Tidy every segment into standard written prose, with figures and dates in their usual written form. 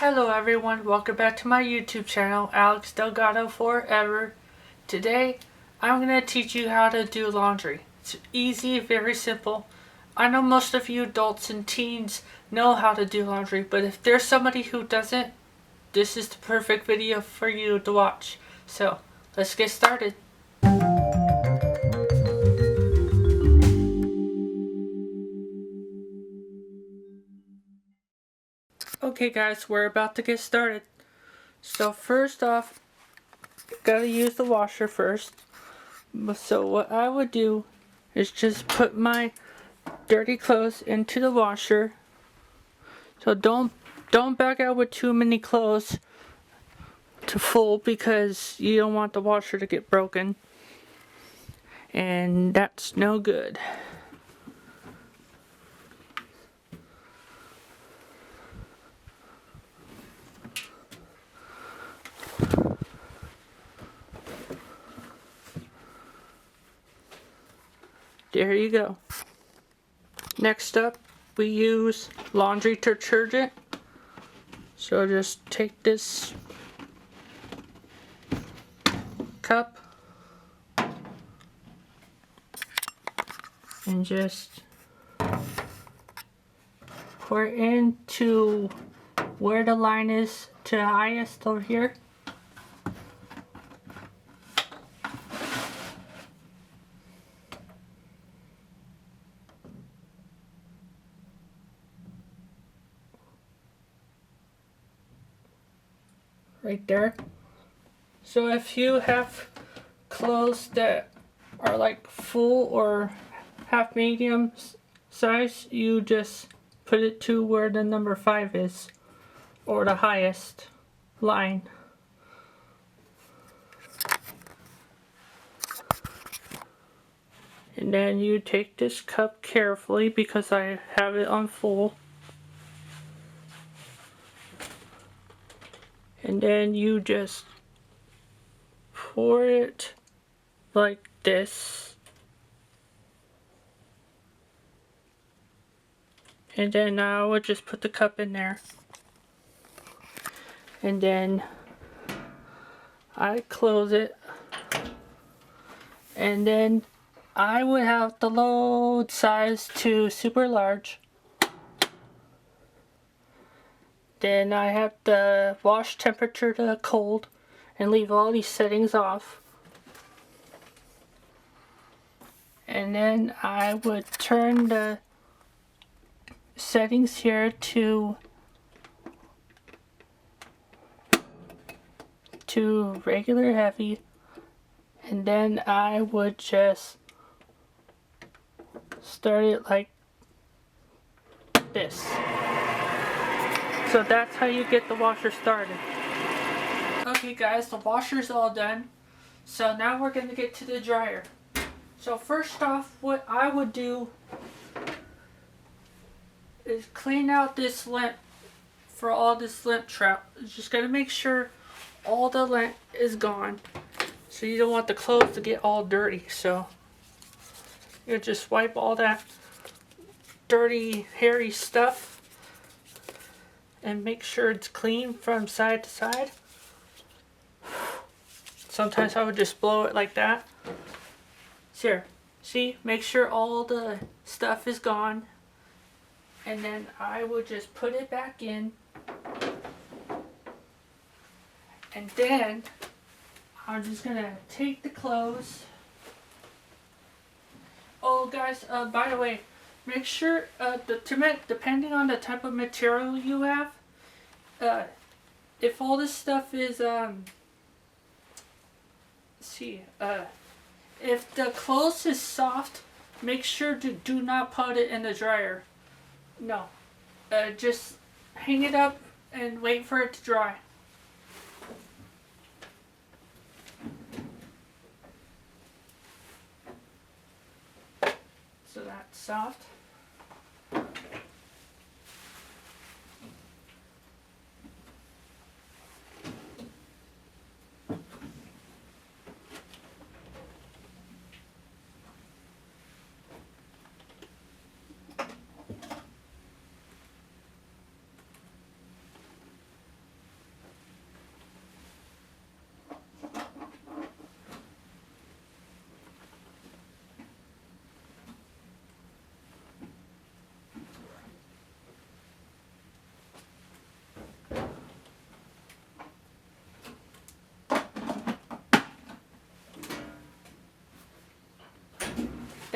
Hello everyone, welcome back to my YouTube channel, Alex Delgado Forever. Today, I'm going to teach you how to do laundry. It's easy, very simple. I know most of you adults and teens know how to do laundry, but if there's somebody who doesn't, this is the perfect video for you to watch. So, let's get started. Okay guys, we're about to get started. So first off, gotta use the washer first. So what I would do is just put my dirty clothes into the washer. So don't back out with too many clothes to full because you don't want the washer to get broken. And that's no good. There you go. Next up, we use laundry detergent. So just take this cup and just pour it into where the line is to the highest over here. Right there. So if you have clothes that are like full or half medium size, you just put it to where the number 5 is, or the highest line. And then you take this cup carefully because I have it on full. And then you just pour it like this. And then I would just put the cup in there. And then I close it. And then I would have the load size to super large. Then I have the wash temperature to cold and leave all these settings off. And then I would turn the settings here to regular heavy, and then I would just start it like this. So that's how you get the washer started. Okay guys, the washer's all done. So now we're going to get to the dryer. So first off, what I would do is clean out this lint for all this lint trap. Just gotta make sure all the lint is gone. So you don't want the clothes to get all dirty. So you just wipe all that dirty, hairy stuff and make sure it's clean from side to side. Sometimes I would just blow it like that. Here, see, make sure all the stuff is gone. And then I would just put it back in. And then I'm just gonna take the clothes. Oh guys, by the way, make sure depending on the type of material you have, if all this stuff is if the clothes is soft, make sure to do not put it in the dryer. No, just hang it up and wait for it to dry. So that's soft.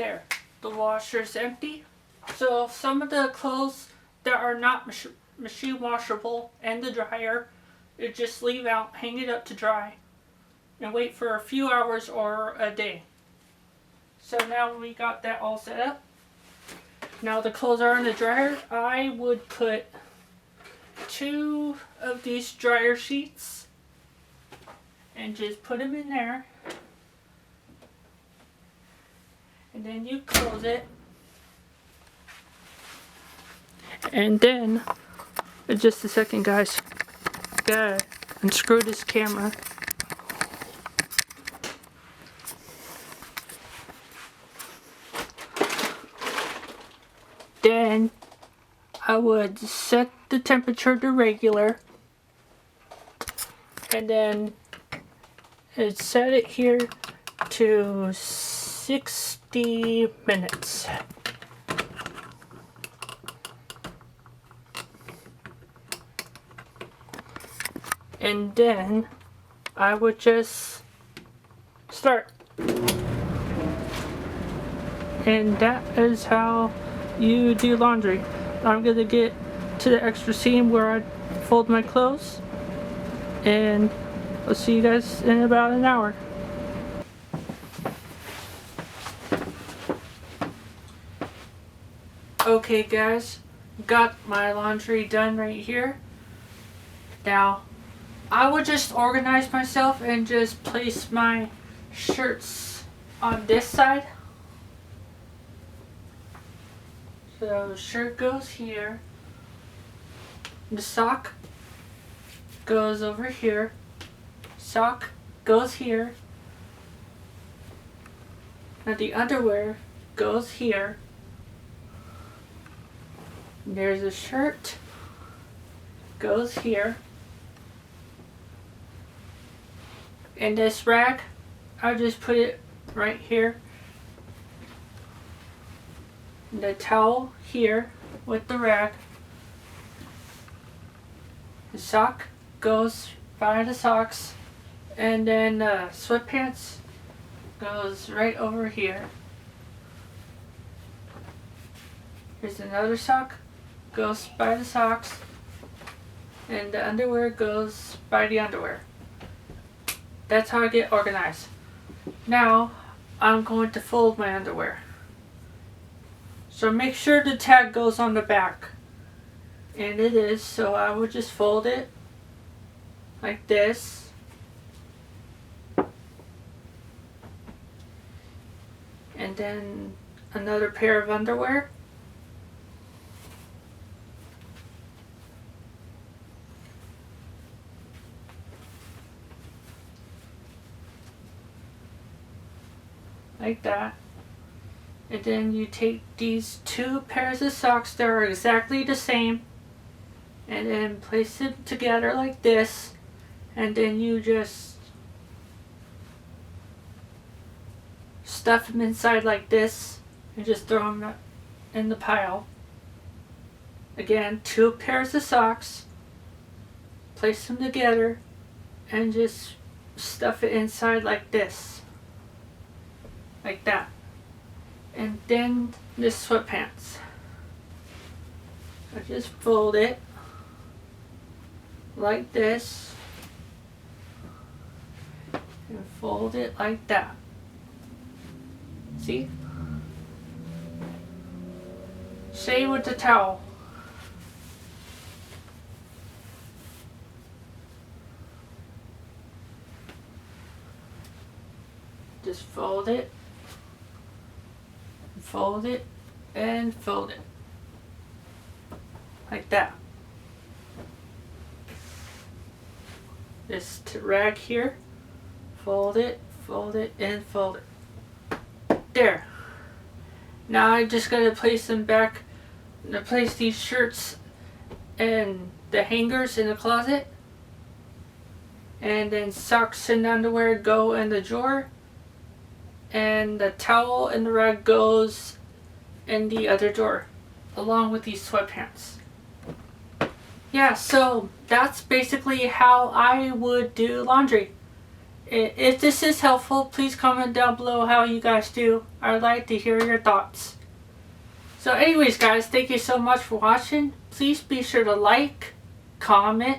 there. The washer's empty. So some of the clothes that are not machine washable and the dryer, you just leave out, hang it up to dry, and wait for a few hours or a day. So now we got that all set up. Now the clothes are in the dryer. I would put 2 of these dryer sheets and just put them in there. And then you close it. And then, just a second guys, gotta unscrew this camera. Then I would set the temperature to regular, and then I'd set it here to 60 minutes. And then I would just start. And that is how you do laundry. I'm gonna get to the extra scene where I fold my clothes, and I'll see you guys in about an hour. Okay guys, got my laundry done right here. Now I would just organize myself and just place my shirts on this side. So shirt goes here, the sock goes over here, sock goes here, now the underwear goes here, there's a shirt, goes here, and this rag, I'll just put it right here. The towel here with the rag. The sock goes by the socks, and then sweatpants goes right over here. Here's another sock, goes by the socks, and the underwear goes by the underwear. That's how I get organized. Now I'm going to fold my underwear. So make sure the tag goes on the back. And it is, so I would just fold it like this. And then another pair of underwear. Like that. And then you take these 2 pairs of socks that are exactly the same, and then place them together like this, and then you just stuff them inside like this and just throw them in the pile. Again, 2 pairs of socks, place them together and just stuff it inside like this, like that. And then this sweatpants, I just fold it like this and fold it like that. See? Same with the towel. Just fold it, fold it, and fold it. Like that. This rag here, fold it, and fold it. There. Now I just gotta place them back, place these shirts and the hangers in the closet. And then socks and underwear go in the drawer. And the towel and the rag goes in the other drawer, along with these sweatpants. Yeah, so that's basically how I would do laundry. If this is helpful, please comment down below how you guys do. I'd like to hear your thoughts. So anyways guys, thank you so much for watching. Please be sure to like, comment,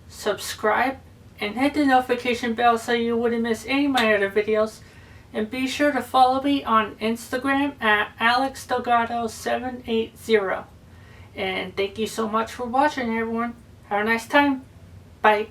subscribe, and hit the notification bell so you wouldn't miss any of my other videos. And be sure to follow me on Instagram at AlexDelgado780. And thank you so much for watching, everyone. Have a nice time. Bye.